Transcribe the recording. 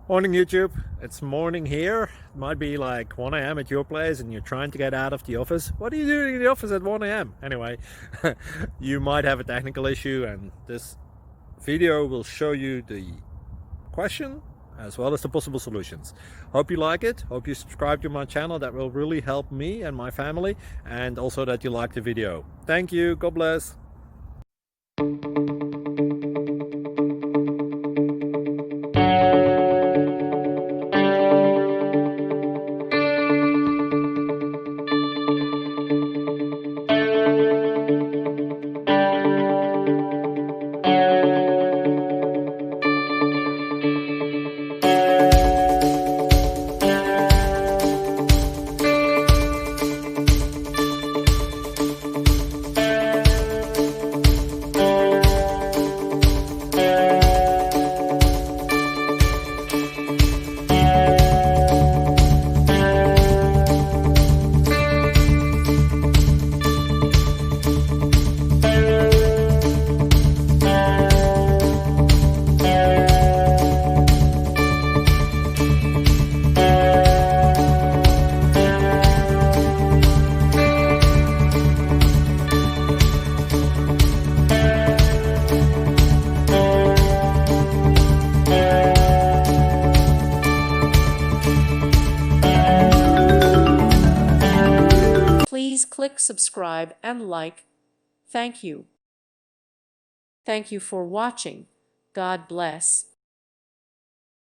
Morning YouTube, it's morning here. It might be like 1 a.m. at your place and you're trying to get out of the office. What are you doing in the office at 1 a.m.? Anyway, you might have a technical issue and this video will show you the question as well as the possible solutions. Hope you like it, hope you subscribe to my channel. That will really help me and my family, and also that you like the video. Thank you, God bless. Please click subscribe and like. Thank you. Thank you for watching. God bless.